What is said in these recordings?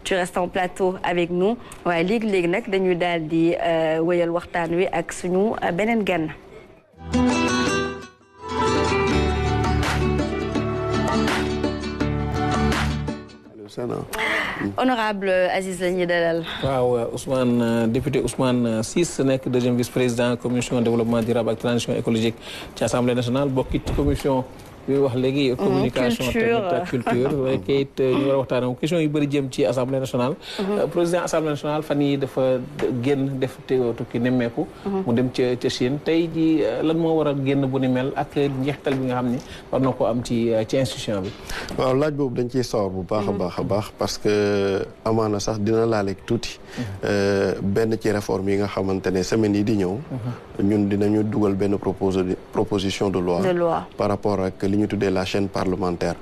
tu restes en plateau avec nous waaye léegi nag dañuy daal di wéyal waxtaan wi ak suñu beneen gan. Honorable Aziz la ñuy dalal. waaw Ousmane député Ousmane Ciss nekk deuxième vice-président commission développement durable ak transition écologique ci assemblée nationale bokkit ci commission bi wax léegi. communication tamit ak culture. waaye kayit ñu war a waxtaanee question yu bëri jëm ci assemblée nationale. président assemblée nationale fan yii dafa génn def tukki nemmeeku. mu dem ca Chine tey ji lan moo war a génn bu ni mel ak njeextal bi nga xam ni war na ko am ci institution bi. waaw laaj boobu dañ ciy sawar bu baax a baax parce que amaana sax dina laaleeg tuuti. benn ci réforme yi nga xamante ne semaines yi di ñëw. ñun dinañu dugal benn proposition de loi. par rapport ak li ñu tuddee la chaîne parlementaire.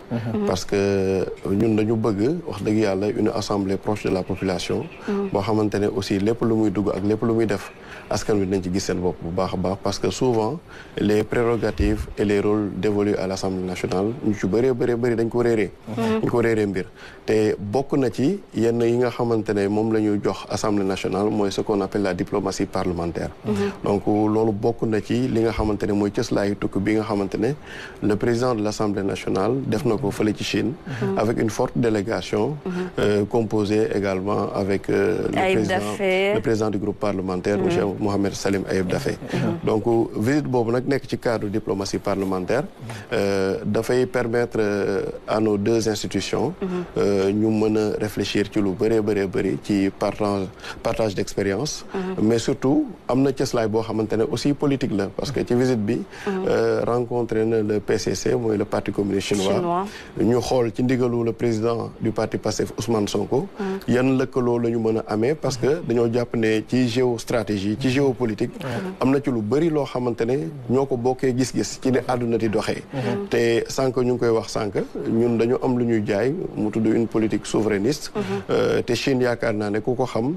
parce que ñun dañu bëgg wax dëgg yàlla une assemblée proche de la population. boo xamante ne aussi lépp lu muy dugg ak lépp lu muy def askan wi dinañ ci gis seen bopp bu baax a baax parce que souvent les prérogatives et les rôles dévolus à l'Assemblée nationale ñu ci bëri dañ ko réeree. dañ ko réeree mbir te bokk na ci yenn yi nga xamante ne moom la ñu jox Assemblée nationale mooy ce qu'on appelle la diplomatie parlementaire. donc loolu bokk na ci li nga xamante ne mooy cëslaayu tukki bi nga xamante ne le président de l'Assemblée nationale def na ko fële ci Chine. avec une forte délégation. composée également avec le président du groupe parlementaire monsieur Mohamed Salim Ayib Daffé. donc visite boobu nag nekk ci cadre diplomatie parlementaire. dafay permettre à nos deux institutions. ñu mën a réfléchir ci lu bëri ci partage d'expérience. mais surtout am na cëslaay boo xamante ne aussi politique la parce que ci visite bi. rencontré na le PCC mooy le parti communiste chinois. ñu xool ci ndigalu le président du parti Pastef Ousmane Sonko. yan lëkkaloo la ñu mën a amee parce que dañoo jàpp ne ci géostratégie ci géopolitique. am na ci lu bëri loo xamante ne ñoo ko bokkee gis-gis ci ne àdduna di doxee. te sànq ñu ngi koy wax sànq ñun dañu am lu ñuy jaay mu tudd une politique souverainiste. te Chine yaakaar naa ne ku ko xam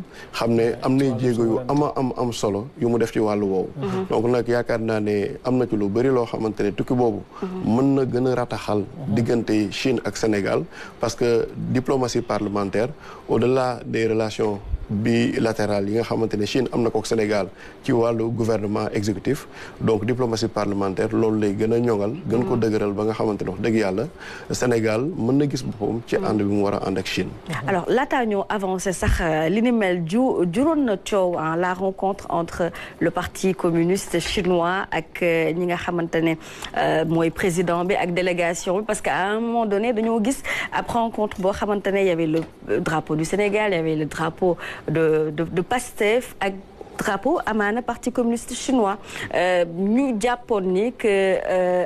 ne am nay jéego yu am solo yu mu def ci wàllu woowu. donc nag yaakaar naa ne am na ci lu bëri loo xamante ne tukki boobu. mën na gën a rataxal diggante Chine ak Sénégal parce que diplomatie parlementaire au-delà des relations bilatérales yi nga xamante ne Chine am na ko Sénégal ci wàllu gouvernement exécutif donc diplomatie parlementaire loolu lay gën a ñoŋal gën ko dëgëral ba nga xamante ne wax dëgg yàlla Sénégal mën na gis boppam ci ànd bi mu war a ànd ak Chine. alors laataa ñoo avancé sax li ni mel juróon na coow la rencontre entre le parti communiste chinois ak ñi nga xamante ne mooy président bi ak délégation bi parce que à un moment donné dañoo gis ab rencontre boo xamante ne y avait le drapeau du Sénégal y avait le drapeau de Pastef ak drapeau amaana parti communiste chinois ñu jàppoon ni que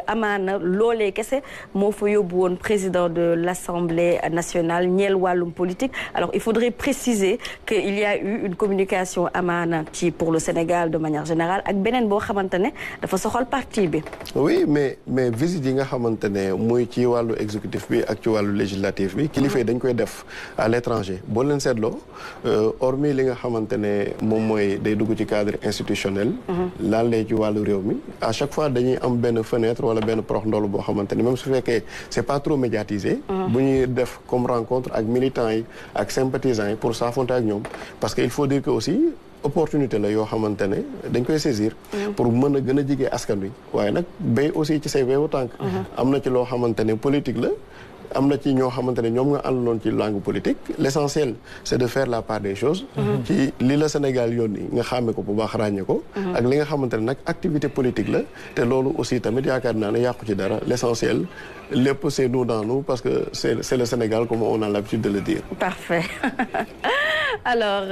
amaana loolee kese moo fa yóbbu woon président de l'Assemblée nationale ñeel wàllum politique alors il faudrait préciser que il y a eu une communication amaana ci pour le Sénégal de manière générale ak beneen boo xamante ne dafa soxal parti bi. oui mais visite yi nga xamante ne muy ci wàllu exécutif bi ak ci wàllu législatif bi kilifa yi dañ koy def à l'étranger boo leen seetloo hormis li nga xamante ne moom mooy dugg ci cadre institutionnel. laalee ci wàllu réew mi à chaque fois dañuy am benn fenêtre wala benn prox ndoolu boo xamante ne même su fekkee c'est pas trop médiatisé. bu ñuy def comme rencontre ak militants yi ak sympathisants yi pour s'affronter ak ñoom parce que il faut dire que aussi opportunité la yoo xamante ne dañ koy saisir. pour mën a gën a jege askan wi waaye nag bay aussi ci say weewu tànk. am na ci loo xamante ne politique la. am na ci ñoo xamante ne ñoom nga àndaloon ci langue politique l'essentiel c'est de faire la part des choses ci li la Sénégal yónni nga xàmme ko bu baax ràññe ko ak li nga xamante ne nag activité politique la te loolu aussi tamit yaakaar naa ne yàqu ci dara l'essentiel lépp c'est nous dans nous parce que c'est le Sénégal comme on a l'habitude de le dire. Parfait. alors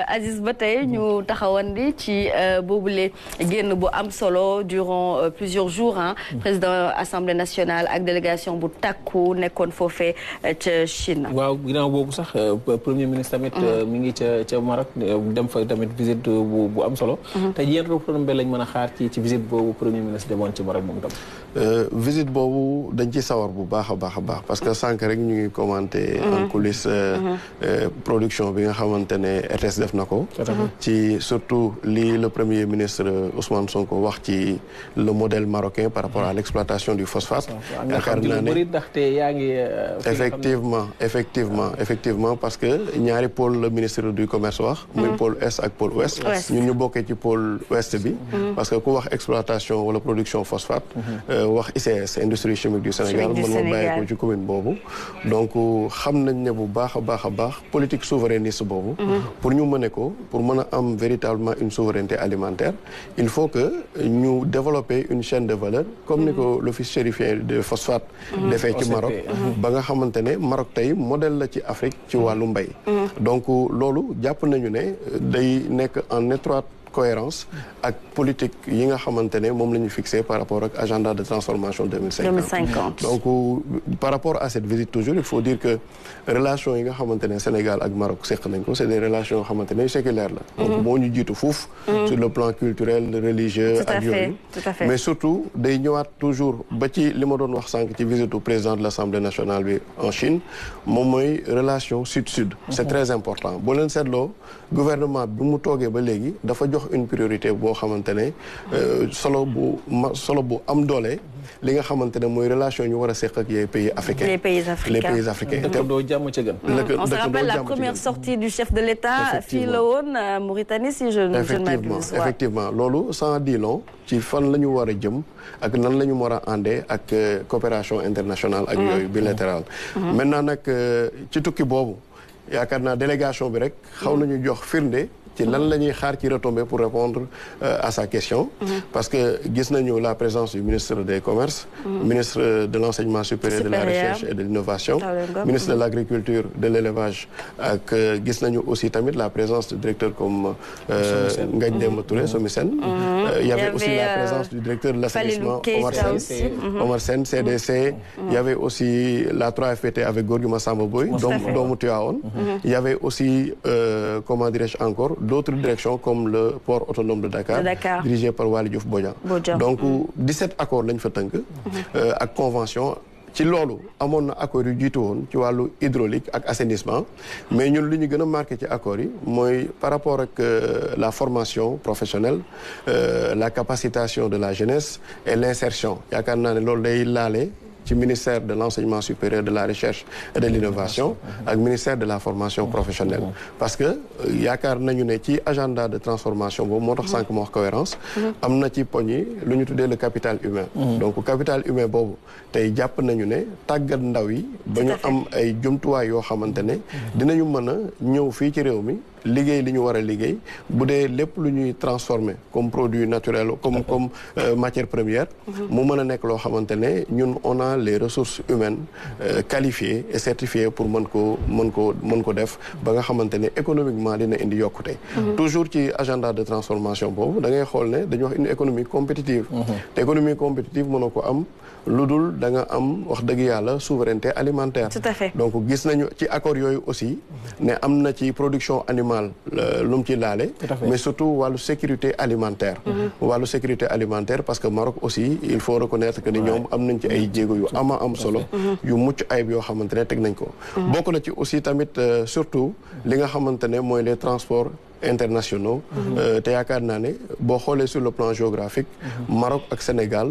Aziz ba tey ñu taxawandi ci boobule génn bu am solo durant plusieurs jours président Assemblée nationale ak délégation bu takku nekkoon foofee ca Chine. waaw ginnaaw boobu sax premier ministre tamit mi ngi ca Maroc dem fa tamit visite bu am solo. te yéen retombées lañ mën a xaar ci visite boobu premier ministre demoon ci Maroc moom tam. visite boobu dañ ci sawar bu baax a baax parce que sànq rek ñu ngi commenté en coulisses production bi nga xam xamante ne RTS def na ko ci surtout li le premier ministre Ousmane Sonko wax ci le modèle marocain par rapport à l'exploitation du phosphate. yaakaar naa ne effectivement parce que ñaari pôle le ministre du commerce wax muy pôle est ak pôle ouest ñun ñu bokkee ci pôle ouest bi parce que ku wax exploitation wala production phosphate wax ICS industrie chimique du Sénégal mën ma bàyyi ko ci commune boobu donc xam nañ ne bu baax a baax politique souverainiste boobu pour ñu mëne ko pour mën a am véritablement une souveraineté alimentaire il faut que ñu développer une chaîne de valeur comme ni ko l'office chérifien de phosphate defee ci Maroc ba nga xamante ne Maroc tey modèle la ci Afrique ci wàllu mbay donc loolu jàpp nañu ne day nekk en étroite cohérence ak politique yi nga xamante ne moom la ñu fixé par rapport ak agenda de transformation 2050 donc par rapport à cette visite toujours il faut dire que relation yi nga xamante ne Sénégal ak Maroc seq nañ ko c'est des relations yoo xamante ne séculaires la donc moo ñu jiitu fuuf sur le plan culturel religieux ak yooyu mais surtout day ñëwaat toujours ba ci li ma doon wax sànq ci visite au président de l'Assemblée nationale bi en Chine moom mooy relation sud-sud c'est très important boo leen seetloo gouvernement bi mu toogee ba léegi dafa jox une priorité boo xamante ne solo bu am doole li nga xamante ne mooy relation ñu war a seq ak les pays africains. les pays africains. dëkkandoo jàmm ca gën. on se rappelle la première sortie du chef de l'État fii la woon Mauritanie si je ne m'abuse. effectivement loolu ça en dit long ci fan la ñu war a jëm ak nan la ñu war a àndee ak coopération internationale ak yooyu bilatérale. maintenant nag ci tukki boobu yaakaar naa délégation bi rek xaw nañu jox firnde. ci lan la ñuy xaar ci retombées pour répondre à sa question parce que gis nañu la présence du ministre des commerces ministre de l'enseignement supérieur de la recherche et de l'innovation ministre de l'agriculture de l'élevage ak gis nañu aussi tamit la présence de directeurs comme Ngagne Demba Touré Somisen il y avait aussi la présence du directeur de l'assainissement Omar Sène CDC il y avait aussi la 3FPT avec Gorgui Massamba Boye doomu Tivaouane il y avait aussi comment dirais-je encore d'autres directions comme le port autonome de Dakar dirigé par Waly Diouf Bodian donc 17 accords lañ fa tënk ak convention ci loolu amoon na accords yu jiitu woon ci wàllu hydraulique ak assainissement mais ñun li ñu gën a marqué ci accords yi mooy par rapport ak la formation professionnelle la capacitation de la jeunesse et l'insertion yaakaar naa ne loolu day laale ci ministère de l'enseignement supérieur de la recherche et de l'innovation ak ministère de la formation professionnelle parce que yaakaar nañu ne ci agenda de transformation boobu moo tax sànq ma wax cohérence am na ci poñ yi lu ñu tuddee le capital humain donc capital humain boobu tey jàpp nañu ne tàggat ndaw yi ba ñu am ay jumtuwaay yoo xamante ne dinañu mën a ñëw fii ci réew mi liggéey li ñu war a liggéey bu dee lépp lu ñuy transformer comme produit naturel comme matière première mu mën a nekk loo xamante ne ñun on a les ressources humaines qualifiées et certifiées pour mën ko def ba nga xamante ne économiquement dina indi yokkute toujours ci agenda de transformation boobu da ngay xool ne dañu wax une économie compétitive te économie compétitive mënoo ko am lu dul da nga am wax dëgg yàlla souveraineté alimentaire donc gis nañu ci accord yooyu aussi ne am na ci production animale lu mu ci laale mais surtout wàllu sécurité alimentaire parce que Maroc aussi il faut reconnaître que ni ñoom am nañ ci ay jéego yu ama am solo yu mucc ayib yoo xamante ne teg nañ ko bokk na ci aussi tamit surtout li nga xamante ne mooy les transports internationaux te yaakaar naa ne boo xoolee sur le plan géographique Maroc ak Sénégal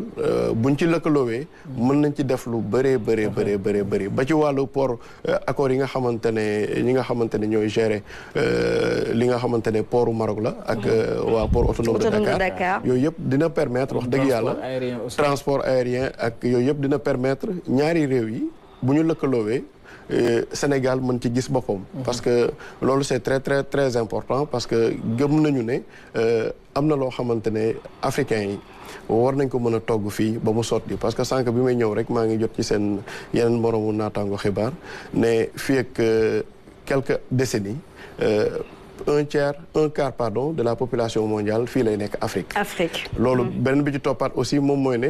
buñ ci lëkkaloowee mën nañ ci def lu bëri ba ci wàllu port accords yi nga xamante ne ñi nga xamante ne ñooy gérer li nga xamante ne portu Maroc la ak waa port autonome de Dakar yooyu yëpp dina permettre wax dëgg yàlla transport aérien ak yooyu yëpp dina permettre ñaari réew yi bu ñu lëkkaloowee Sénégal mën ci gis boppam parce que loolu c'est très important parce que gëm nañu ne am na loo xamante ne africains yi war nañ ko mën a togg fii ba mu sotti parce que sànq bi may ñëw rek maa ngi jot ci seen yeneen moroomu naataango xibaar ne fii ak quelques décennies un quart de la population mondiale fii lay nekk Afrique. loolu beneen bi ci toppaat aussi moom mooy ne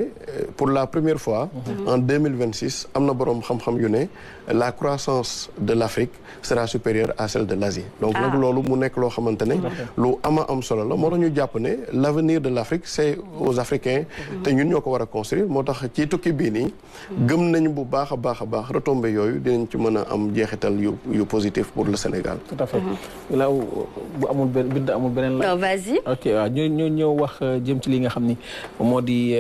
pour la première fois. en 2026 am na boroom xam-xam yu ne la croissance de l'Afrique sera supérieure à celle de l'Asie. donc nag loolu mu nekk loo xamante ne lu am solo la moo tax ñu jàpp ne l'avenir de l'Afrique c'est aux Africains. te ñun ñoo ko war a construire moo tax ci tukki bii nii gëm nañu bu baax a baax retombées yooyu dinañ ci mën a am jeexital yu positif pour le Sénégal. tout à fait là bu amul bind amul beneen la. vas-y. ok waaw ñu ñëw wax jëm ci li nga xam ni moo di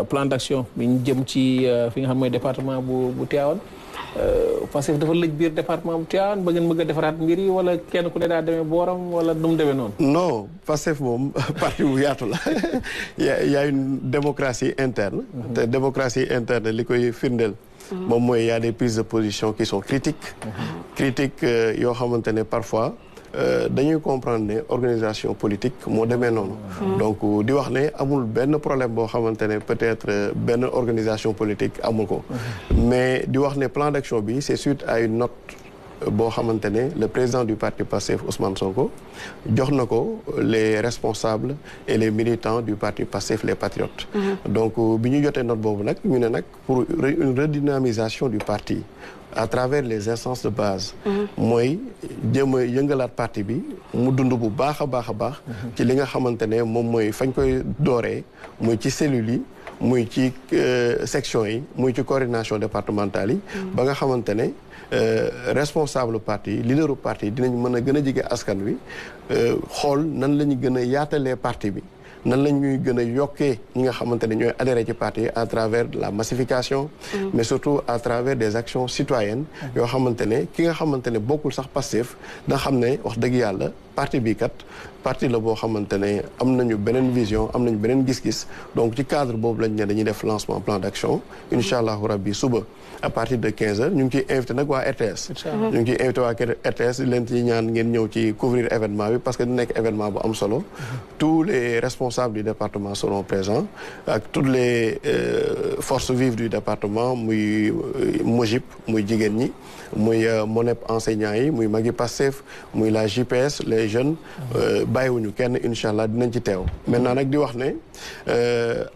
plan d'action bi ñu jëm ci fi nga xam mooy département bu Tivaouane parce que dafa lëj biir département bu Tivaouane ba ngeen bëgg a defaraat mbir yi wala kenn ku ne daa demee booram wala nu mu demee noonu. non Pastef moom parti bu yaatu la y a une démocratie interne. te démocratie interne li koy firndeel. moom mooy y a des prises de position qui sont critiques yoo xamante ne parfois dañuy comprendre ne organisation politique moo demee noonu. donc di wax ne amul benn problème boo xamante ne peut-être benn organisation politique amul ko. mais di wax ne plan d'action bi c'est suite à une note boo xamante ne le président du parti Pastef Ousmane Sonko jox na ko les responsables et les militants du parti Pastef les patriotes. donc bi ñu jotee note boobu nag ñu ne nag pour une redynamisation du parti à travers les instances de base. mooy jéem a yëngalaat parti bi mu dund bu baax a baax ci li nga xamante ne moom mooy fañ koy dooree muy ci cellules yi muy ci sections yi muy ci coordination départementale yi. ba nga xamante ne responsable parti leaderu parti dinañ mën a gën a jege askan wi xool nan la ñu gën a yaatalee parti bi. nan la ñuy gën a yokkee ñi nga xamante ne ñooy adhéré ci parti à travers la massification. mais surtout à travers des actions citoyennes. yoo xamante ne ki nga xamante ne bokkul sax Pastef da xam ne wax dëgg yàlla parti bi kat parti la boo xamante ne am nañu beneen vision am nañu beneen gis-gis donc ci cadre boobu lañ ne dañuy def lancement plan d'action incha allahu rabbi suba à partir de 15h ñu ngi ciy invité nag waa RTS. ñu ngi ciy invité waa RTS di leen ci ñaan ngeen ñëw ci couvrir événement bi parce que du nekk événement bu am solo. tous les responsables du département seront présents ak toutes les forces vives du département muy MOJIP muy jigéen ñi muy MONEP enseignants yi muy Magui Pastef muy la JPS les jeunes bàyyiwuñu kenn incha allah dinañ ci teew. maintenant nag di wax ne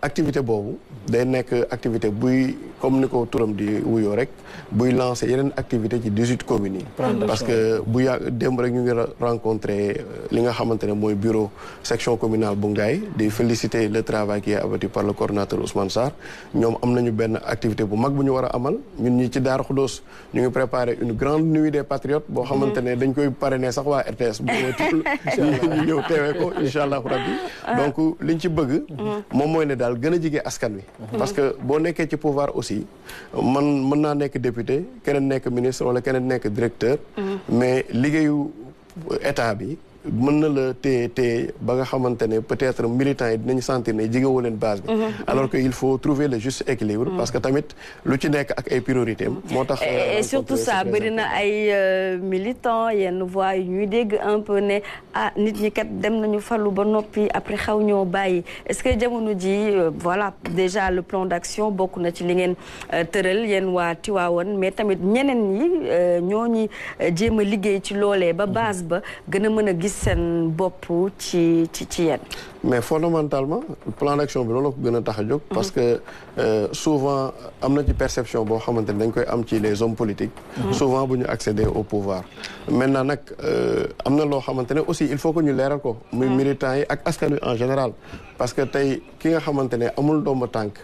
activité boobu day nekk activité buy comme ni ko turam di wuyoo rek buy lancer yeneen activité ci 18 communes yi. parce que bu yàgg démb rek ñu ngi rencontré li nga xamante ne mooy bureau section communale bu Ngaye di féliciter le travail qui est abattu par le coordonnateur Ousmane Sarr ñoom am nañu benn activité bu mag bu ñu war a amal ñun ñi ci Darou Khoudoss ñu ngi préparer une grande nuit des patriotes boo xamante ne dañ koy parrainer sax waa RTS bu ñu ñëw teewee ko incha allahu rabbi donc liñ ci bëgg moom mooy ne daal gën a jege askan wi parce que boo nekkee ci pouvoir aussi mën naa nekk député keneen nekk ministre wala keneen nekk directeur mais liggéeyu état bi mën na la téye ba nga xamante ne peut-être militants yi dinañ sentir ne jigéewoo leen base bi alors que il faut trouver le juste équilibre parce que tamit lu ci nekk ak ay priorités moo tax et surtout ça bëri na ay militants yenn voix yu ñuy dégg un peu ne nit ñi kat dem nañu falu ba noppi après xaw ñoo bàyyi est-ce que jamono ji voilà déjà le plan d'action bokk na ci li ngeen tëral yéen waa Tivaouane mais tamit ñeneen ñi ñooñu jéem a liggéey ci loolee ba base ba gën a mën a gis seen bopp ci yéen. mais fondamentalement plan d'action bi loolu la ko gën a tax a jóg. parce que souvent am na ci perception boo xamante ne dañ koy am ci les hommes politiques. souvent bu ñu accéder au pouvoir. maintenant nag am na loo xamante ne aussi il faut que ñu leeral ko. muy militants yi ak askan wi en général. parce que tey ki nga xamante ne amul ndomba tànk.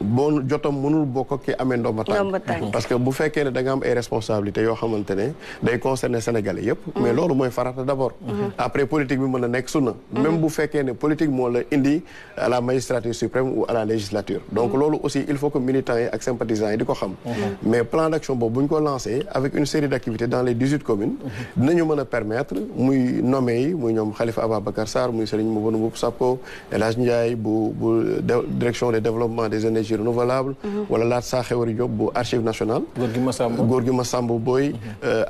boo jotam mënul bokk ak ki amee ndomba tànk. parce que bu fekkee ne da nga am ay responsabilités yoo xamante ne day concerner Sénégalais yépp mais loolu mooy farata d'abord. après politique bi mën a nekk sunna. même bu fekkee ne politique moo la indi à la magistrature suprême ou à la législature. donc loolu aussi il faut que militants yi ak sympathisants yi di ko xam. mais plan d'action boobu bu ñu ko lancé avec une série d'activités dans les 18 communes. dinañu mën a permettre muy nommé yi muy ñoom Khalifa Ababacar Sarr muy Serigne Moubouna Mboup Sapko El Hadj Ndiaye bu direction des développements des énergies renouvelables. wala Lat Saxewari Diop bu archive nationale. Gorgui Massamba Boye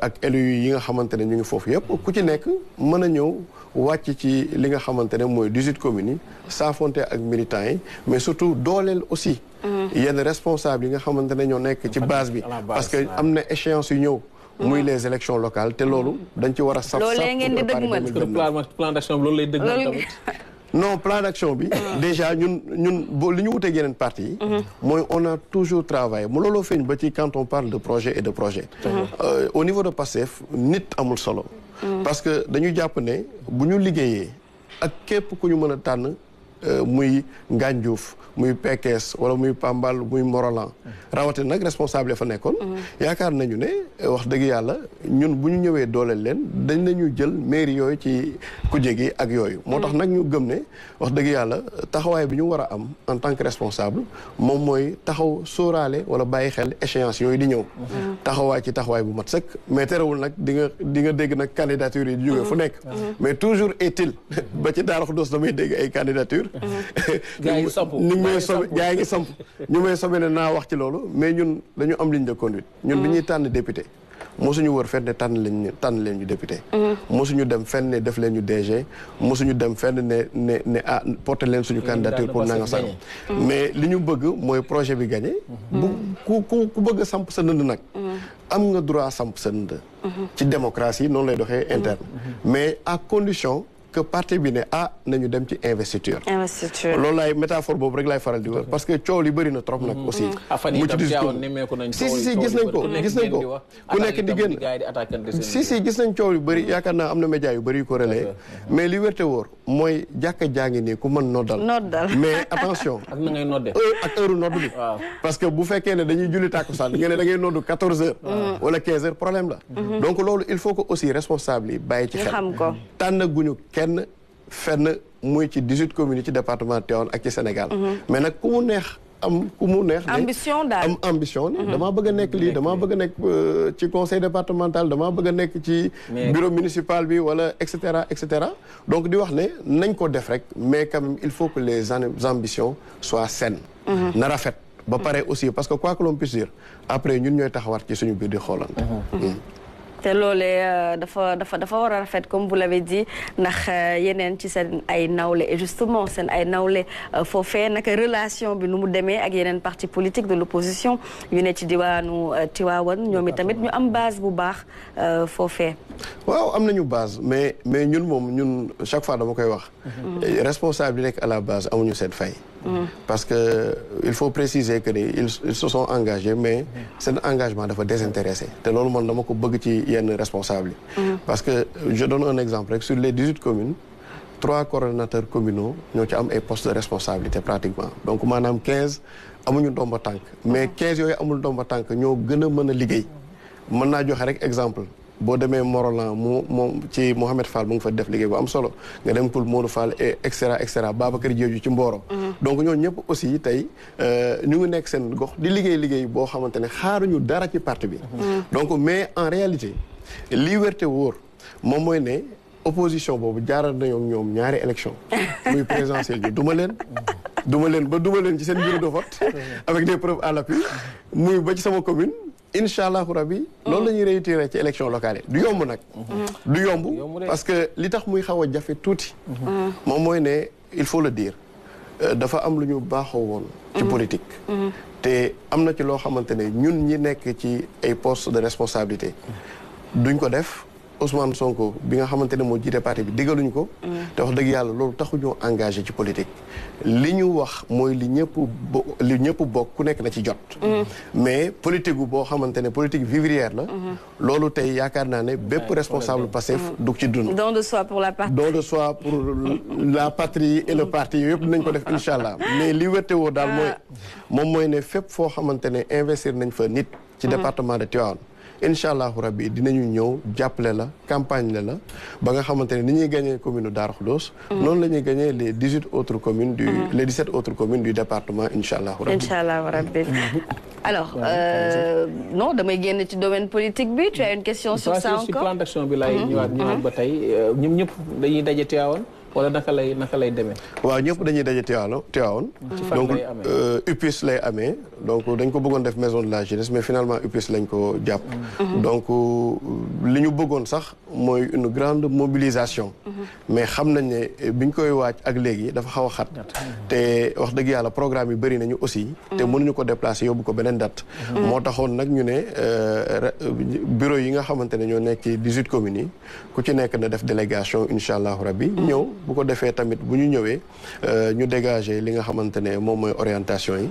ak élus yi nga xamante ne ñu ngi foofu yépp ku ci nekk mën a ñëw wàcc ci li nga xamante ne mooy 18 communes yi saafonte ak militants yi mais surtout dooleel aussi yenn responsables yi nga xamante ne ñoo nekk ci base bi parce que am na échéance yu ñëw muy les élections locales te loolu dañ ci war a saf loolee ngeen di dëgmal plan d'action bi loolu lay dëgmal tamit. non plan d'action bi déjà ñun boo li ñu wuteeg yeneen parti yi mooy on a toujours travaillé mu looloo feeñ ba ci quand on parle de projet et de projet au niveau de Pastef nit amul solo parce que dañu jàpp ne bu ñu liggéeyee ak képp ku ñu mën a tànn muy Ngagne Diouf muy Pekes wala muy Pambal muy Morolan rawatina nag responsable fa nekkoon yaakaar nañu ne wax dëgg yàlla ñun bu ñu ñëwee dooleel leen dañ nañu jël mairie yooyu ci kuje gi ak yooyu moo tax nag ñu gëm ne wax dëgg yàlla taxawaay bi ñu war a am en tant que responsable moom mooy taxaw sóoraale wala bàyyi xel échéance yooyu di ñëw taxawaay ci taxawaay bu mat sëkk mais terewul nag di nga dégg nag candidature yi di jógee fu nekk mais toujours est-il ba ci Daara Xudoos damay dégg ay candidature gaa yi samp gaa ngi samp ñu may sobe ne naa wax ci loolu mais ñun dañu am ligne de conduite ñun bi ñuy tànn député mosuñu wër fenn ne tànn leen ñu député mosuñu dem fenn ne def leen ñu DG mosuñu dem fenn ne porter leen suñu candidature pour nanga sax mais li ñu bëgg mooy projet bi gagné bu ku bëgg a samp sa ndënd nag am nga droit samp sa ndënd ci démocratie noonu lay doxee interne mais à condition que parti bi ne nañu dem ci investiture loolu laay métaphore boobu rek laay faral di wër parce que coow li bëri na trop nag aussi mu ci discours si gis nañ ko ku nekk di génn si gis nañ coow yu bëri yaakaar naa am na média yu bëri yu ko relayé mais li wérte wóor mooy jàkka jàngi nii ku mën noddal mais attention ak na ngay nodde ak heure nodd bi parce que bu fekkee ne dañuy julli tàkkusaan nga ne da ngay noddu 14 heures wala 15 heures problème la donc loolu il faut que aussi responsable yi bàyyi ci xel tànn guñu kenn fenn muy ci 18 communes ci département Tivaouane ak ci Sénégal mais nag ku mu neex ambition daal am ambition damaa bëgg a nekk lii damaa bëgg a nekk ci conseil départemental damaa bëgg a nekk ci bureau municipal bi wala et cetera donc di wax ne nañ ko def rek mais quand même il faut que les ambitions soient saines na rafet ba pare aussi parce que quoi que l'on puisse dire après ñun ñooy taxawaat ci suñu biir di xoolante te loolee dafa war a rafet comme vous l'avez dit ndax yeneen ci seen ay nawle et justement seen ay nawle foofee naka relation bi nu mu demee ak yeneen parti politique de l'opposition yu ne ci diwaanu Tivaouane ñoom itamit ñu am base bu baax foofee. waaw am nañu base mais ñun chaque fois dama koy wax. responsable yi nekk à la base amuñu seen fay. parce que il faut préciser que ils se sont engagés mais seen engagement dafa désintéressé te loolu man dama ko bëgg ci yenn responsable yi parce que je donne un exemple rek sur les 18 communes 3 coordonnateurs communaux ñoo ci am ay postes de responsabilité pratiquement donc maanaam 15 amuñu ndomba tànk mais 15 yooyu amul ndomba tànk ñoo gën a mën a liggéey mën naa joxe rek exemple boo demee Morolan moom ci Mohamed Fall mu ngi fa def liggéey bu am solo nga dem Poul Modou Fall et cetera Babacar Diédhiou ci Mboro donc ñooñu ñëpp aussi tey ñu ngi nekk seen gox di liggéey boo xamante ne xaaruñu dara ci parti bi donc mais en réalité lii wérte wóor moom mooy ne opposition boobu jaaral nañoo ñoom ñaari élection muy présidentielle bi duma leen ci seen bureau de vote avec des preuves à l'appui muy ba ci sama commune incha allahu rabi loolu la ñuy réitérer ci élection locale yi du yomb nag du yomb parce que li tax muy xaw a jafe tuuti moom mooy ne il faut le dire dafa am lu ñu baaxoo woon ci politique te am na ci loo xamante ne ñun ñi nekk ci ay postes de responsabilité duñ ko def Ousmane Sonko bi nga xamante ne moo jiite parti bi diggaluñ ko te wax dëgg yàlla loolu taxuñoo engagé ci politique li ñu wax mooy li ñëpp bokk ku nekk na ci jot mais politique gu boo xamante ne politique vivrière la loolu tey yaakaar naa ne bépp responsable Pastef du ci dund don de soi pour la patrie don de soi pour la patrie et le parti yooyu yëpp dinañ ko def incha allah mais li wérte woo daal moom mooy ne fépp foo xamante ne investir nañ fa nit ci département de Tivaouane incha allahu rabbi dinañu ñëw jàppale la campagne la ba nga xamante ne ni ñuy gagné commune Darou Khoudoss noonu la ñuy gagné les 18 autres communes les 17 autres communes du département incha allahu rabbi. incha allahu rabbi. alors non damay génn ci domaine politique bi tu as une question sur ça encore. ci plan d'action bi laay ñëwaat ba tey ñoom ñëpp dañuy daje Tivaouane wala naka lay demee. waaw ñëpp dañuy daje Tivaouane. donc UPIS lay amee donc dañ ko bëggoon def maison de la jeunesse mais finalement UPIS lañ ko jàpp. donc li ñu bëggoon sax mooy une grande mobilisation. mais xam nañ ne biñ koy waaj ak léegi dafa xaw a xat. te wax dëgg yàlla programme yi bëri nañu aussi. te mënuñu ko déplacer yóbbu ko beneen date. moo taxoon nag ñu ne bureau yi nga xamante ne ñoo nekk ci 18 communes yi ku ci nekk na def délégation incha allahu rabbi ñëw bu ko defee tamit bu ñu ñëwee ñu dégager li nga xamante ne moom mooy orientation yi.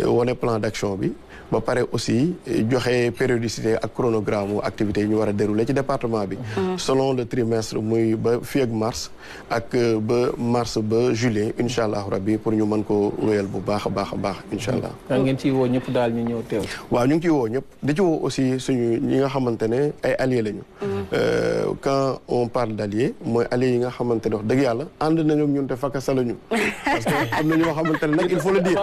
wane plan d'action bi. ba pare aussi joxe périodicité ak chronogramme activités yi ñu war a dérouler ci département bi. selon le trimestre muy ba fii ak mars ak ba mars ba juillet incha allahu rabbi pour ñu mën ko wéyal bu baax a baax incha allah. da ngeen ciy woo ñëpp daal ñu ñëw teew. waaw ñu ngi ciy woo ñëpp di ci woo aussi suñu ñi nga xamante ne ay alliés lañu. quand on parle d'alliés mooy alliés yi nga xamante ne wax dëgg yàlla ànd nañu ak ñun te fakasa lañu. parce que am na ñoo xamante ne nag il faut le dire.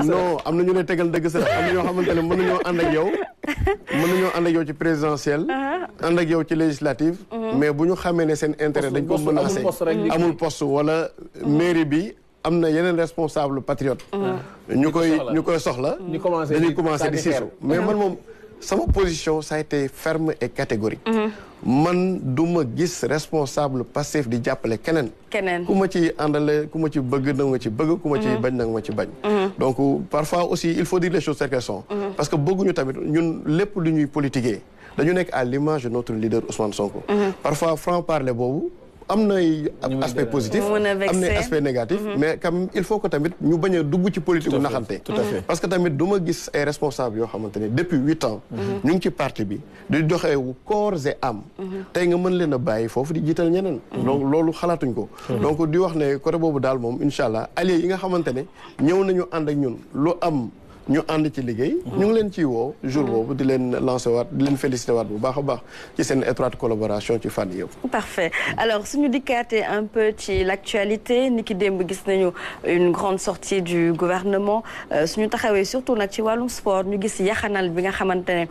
non am na ñu lay tegal dëgg sa am na ñoo xamante ne mën nañoo ànd ak yow ci présidentielle. ànd ak yow ci législative. mais bu ñu xamee ne seen intérêt dañ ko menacé amul poste wala mairie bi am na yeneen responsable patriote. ñu koy soxla. dañuy commencé di siisu mais man moom sama position ça a été ferme et catégorique. man du ma gis responsable Pastef di jàppale keneen. ku ma ci àndale ku ma ci bëgg na nga ci bëgg ku ma ci bañ na nga ma ci bañ. donc parfois aussi il faut dire les choses telles qu'elles sont. parce que bëgguñu tamit ñun lépp lu ñuy politiquer dañu nekk à l'image de notre leader Ousmane Sonko. parfois franc parler boobu am na aspect positif am na aspect négatif mais quand même il faut que tamit ñu bañ a dugg ci politique bu naxante parce que tamit du ma gis ay responsables yoo xamante ne depuis 8 ans ñu ngi ci parti bi di doxee corps et âme tey nga mën leen a bàyyi foofu di jiital ñeneen donc loolu xalaatuñ ko donc di wax ne côté boobu daal moom incha allah alliés yi nga xamante ne ñëw nañu ànd ak ñun lu am ñu ànd ci liggéey ñu ngi leen ciy woo jour boobu di leen lancer waat di leen féliciter waat bu baax a baax ci seen étroite collaboration ci fànn yëpp. Parfait alors suñu dikkaatee un peu ci l'actualité ni ki démb gis nañu une grande sortie du gouvernement suñu taxawee surtout nag ci wàllum sport ñu gis yaxanal bi nga xamante ne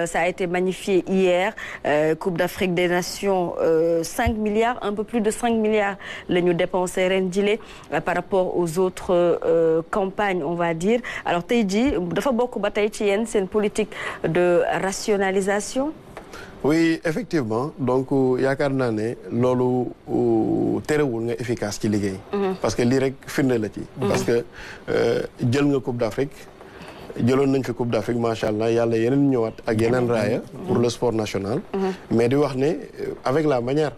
ça a été magnifié hier Coupe d'Afrique des Nations 5 milliards un peu plus de 5 milliards la ñu dépensé ren jile par rapport aux autres campagnes on va dire alors tey jii dafa bokk ba tey ci yéen seen politique de rationalisation. oui effectivement donc yaakaar naa ne loolu terewul nga efficace ci liggéey. parce que lii rek firnde la ci. parce que jël nga Coupe d'Afrique jëloon nañ fi Coupe d'Afrique macha allah yàlla yeneen ñëwaat ak yeneen raaya. pour le sport national. mais di wax ne avec la manière.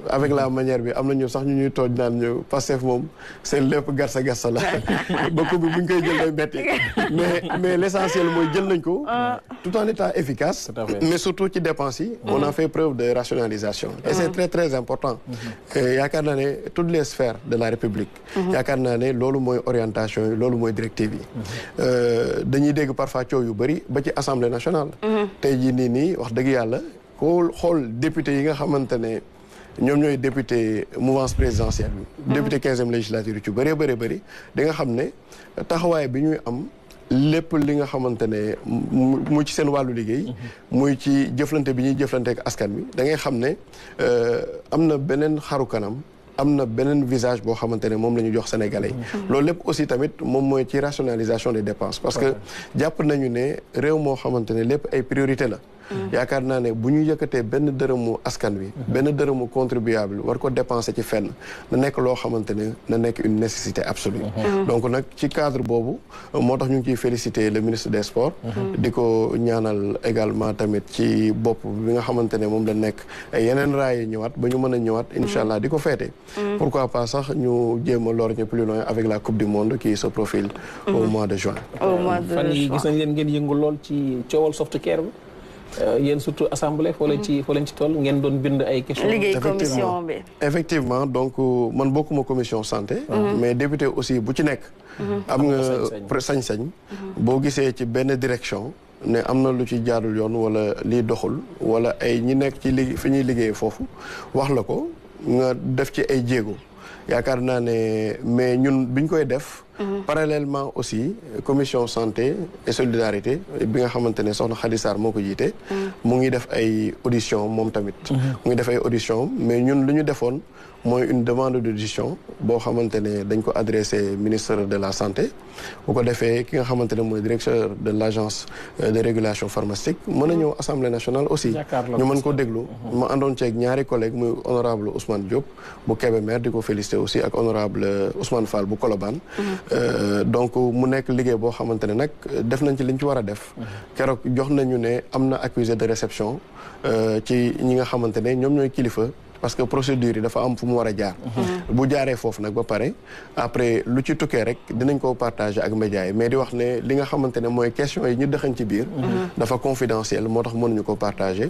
avec la manière bi am na ñu sax ñu ñuy tooj naan ñu Pastef moom seen lépp garsa garsa la ba coupe bi bu ñu koy jël day metti mais l'essentiel mooy jël nañ ko tout en étant efficace mais surtout ci dépenses yi on a fait preuve de rationalisation et c'est très très important yaakaar naa ne toutes les sphères de la République yaakaar naa ne loolu mooy orientation yi loolu mooy directive yi dañuy dégg parfois coow yu bëri ba ci Assemblée nationale tey jii nii wax dëgg yàlla ko xool député yi nga xamante ne ñoom ñooy député mouvance présidentielle bi député 15e législature yu ci bëree bëri di nga xam ne taxawaay bi ñuy am lépp li nga xamante ne muy ci seen wàllu liggéey muy ci jëflante bi ñuy jëflante ak askan bi da ngay xam ne am na beneen xaru kanam am na beneen visage boo xamante ne moom la ñu jox sénégalais loolu lépp aussi tamit moom mooy ci rationalisation des dépenses parce que jàpp nañu ne réew moo xamante ne lépp ay priorité la yaakaar naa ne bu ñu yëkkatee benn dërëmu askan wi benn dërëmu contribuable war ko dépenser ci fenn na nekk loo xamante ne na nekk une nécessité absolue donc nag ci cadre boobu moo tax ñu ngi ciy féliciter le ministre des sports di ko ñaanal également tamit ci bopp bi nga xamante ne moom la nekk yeneen raay ñëwaat ba ñu mën a ñëwaat incha allah di ko feete pourquoi pas sax ñu jéem a lorgner plus loin avec la coupe du monde qui se profile au mois de juin fan yi gis nañ leen ngeen yëngu lool ci coowal Softcare bi yéen surtout assemblée foo leen ci toll ngeen doon bind ay questions. liggéey commission bi. effectivement donc man bokkuma commission santé. mais député aussi bu ci nekk. am nga sañ-sañ. boo gisee ci benn direction. ne am na lu ci jaarul yoon wala lii doxul wala ay ñi nekk ci fi ñuy liggéeyee foofu wax la ko nga def ci ay jéego yaakaar naa ne mais ñun biñ koy def. parallèlement aussi commission santé et solidarité bi nga xamante ne soxna Khady Sarr moo ko jiite. mu ngi def ay audition moom tamit. mu ngi def ay audition mais ñun lu ñu defoon mooy une demande d'audition boo xamante ne dañ ko adressé ministre de la santé bu ko defee ki nga xamante ne mooy directeur de l'agence de régulation pharmaceutique mën a ñëw assemblée nationale aussi ñu mën ko déglu ma àndoon ceeg ñaari collègue muy honorable Ousmane Diop bu Kébémer di ko féliciter aussi ak honorable Ousmane Fall bu Colobane donc mu nekk liggéey boo xamante ne nag def nañ ci liñ ci war a def keroog jox nañu ne am na accusé de réception ci ñi nga xamante ne ñoom ñooy kilifa parce que procédure yi dafa am fu mu war a jaar bu jaaree foofu nag ba pare après lu ci tukkee rek dinañ ko partager ak médias yi mais di wax ne li nga xamante ne mooy question yi ñu dëxañ ci biir dafa confidentiel moo tax mënuñu ko partager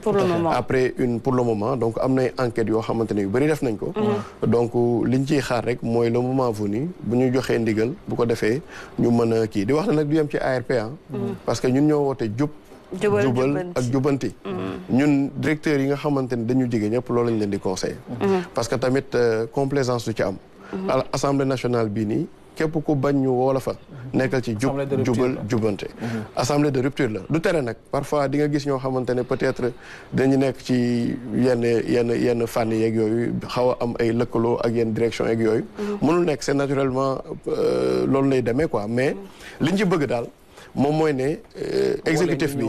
après pour le moment donc am nay enquêtes yoo xamante ne yu bëri def nañ ko donc liñ ciy xaar rek mooy le moment venu bu ñu joxee ndigal bu ko defee ñu mën a kii di wax ne nag du yem ci ARP parce que ñun ñoo woote jubal ak jubanti ñun directeurs yi nga xamante ne dañu jege ñëpp loolu lañ leen di conseiller parce que tamit complaisance du ci am assemblée nationale bii nii képp ku bañ ñu woo la fa nekkal ci jubal jubante assemblée de rupture la du tere nag parfois di nga gis ñoo xamante ne peut-être dañu nekk ci yenn fànn yeeg yooyu xaw a am ay lëkkaloo ak yenn direction yeeg yooyu mënul nekk c'est naturellement loolu lay demee quoi mais liñ ci bëgg daal moom mooy ne exécutif bi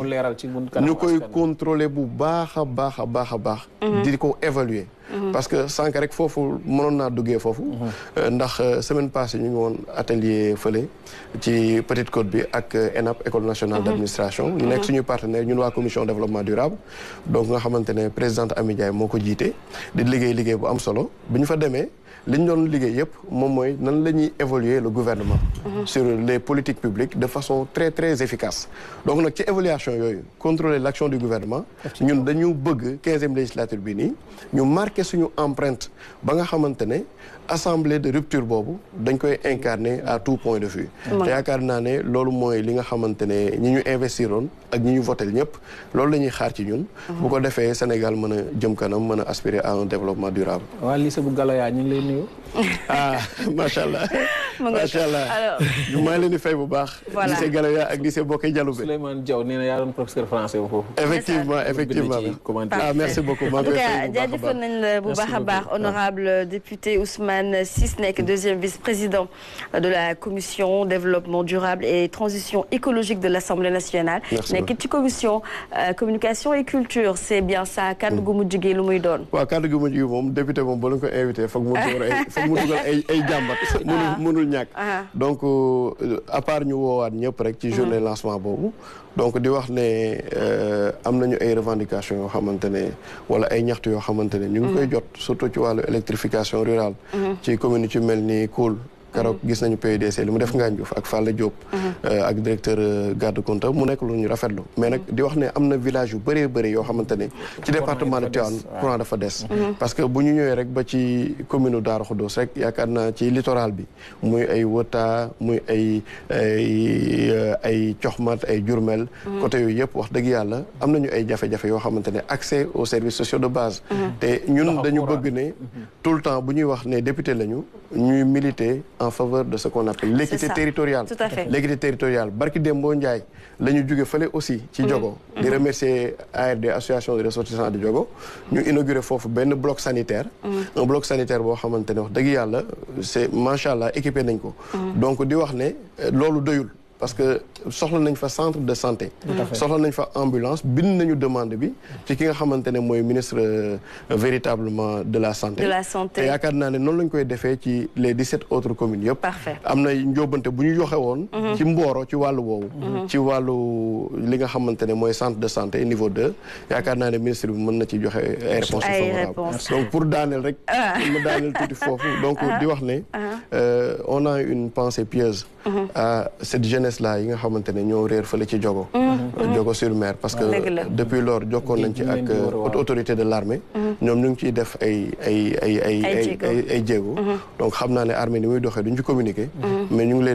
ñu koy contrôler bu baax a baax a baax a baax di ko évaluer parce que sànq rek foofu mënoon naa duggee foofu ndax semaine passée ñu ngi woon atelier fële ci Petite Côte bi ak ENAP école nationale d'administration ñu nekk suñuy partenaire ñun waa commission développement durable donc nga xamante ne présidente Amy Ndiaye moo ko jiite di liggéey bu am solo bi ñu fa demee li ñu doon liggéey yëpp moom mooy nan la ñuy évaluer le gouvernement sur les politiques publiques de façon très très efficace donc nag ci évaluation yooyu contrôler l'action du gouvernement ñun dañu bëgg 15e législature bi nii ñu marqué suñu empreinte ba nga xamante ne assemblée de rupture boobu dañ koy incarner à tout point de vue te yaakaar naa ne loolu mooy li nga xamante ne ñi ñu investiroon ak ñi ñu votel ñëpp loolu la ñuy xaar ci ñun bu ko defee Sénégal mën a jëm kanam mën a aspirer à un développement durable waa lycée bu Galoya ñu ngi lay nuyu macha allah macha allah ñu maa leen di fay bu baax lycée Galoya ak lycée Boké Dialoubé Souleymane Diaw nee na yaa doon professeur français foofu effectivement merci beaucoup en tout cas jaajëfal nañ la bu baax a baax honorable député Ousmane Ciss nekk deuxième vice-président de la commission développement durable et transition écologique de l'Assemblée nationale nekk ci commission communication et culture c'est bien ça kàddu gu mujj gi lu muy doon waaw kàddu gu mujj gi moom député moom ba lañ ko invité foog mu dugal ay jàmbat mënul ñàkk donc à part ñu woowaat ñëpp rek ci journée lancement boobu donc di wax ne am nañu ay revendications yoo xamante ne wala ay ñaxtu yoo xamante ne ñu ngi koy jot surtout ci wàllu électrification rurale ci commune ci mel ni Koul keroog gis nañu PUDC li mu def Ngagne Diouf ak Falla Diop ak directeur garde compte mu nekk lu ñu rafetlu mais nag di wax ne am na village yu bëree bëri yoo xamante ne ci département de Tivaouane courant dafa des parce que bu ñu ñëwee rek ba ci commune u Darou Khoudoss rek yaakaar naa ci littoral bi muy ay Wota muy ay Coxmat ay Diourbel côté yooyu yëpp wax dëgg yàlla am nañu ay jafe-jafe yoo xamante ne accès aux services sociaux de base te ñun dañu bëgg ne tout le temps bu ñuy wax ne député lañu ñuy militer en faveur de ce qu'on appelle l'équité territoriale. Tout à fait. L'équité territoriale barki Dembo Ndiaye la ñu jóge fële aussi ci Diogo di remercier ARD association de ressortissants de Diogo ñu inauguré foofu benn bloc sanitaire un bloc sanitaire boo xamante ne wax dëgg yàlla c'est macha allah équipé nañ ko donc di wax ne loolu doyul parce que soxla nañ fa centre de santé soxla nañ fa ambulance bind nañu demande bi ci ki nga xamante ne mooy ministre véritablement de la santé te yaakaar naa ne noonu lañ koy defee ci les 17 autres communes yëpp am na njóobante bu ñu joxe woon ci Mboro ci wàllu woowu ci wàllu li nga xamante ne mooy centre de santé niveau 2 yaakaar naa ne ministre bi mën na ci joxe ay réponses favorables donc pour daaneel rek ma daaneel tuuti foofu donc di wax ne on a une pensée pieuse à cette jeunesse là yi nga xamante ne ñoo réer fële ci Diogo Diogo sur mer parce que depuis lors jokkoon nañ ci ak autorité de l'armée ñoom ñu ngi ciy def ay jéego donc xam naa ne armée ni muy doxee duñ ci communiquer mais ñu ngi leen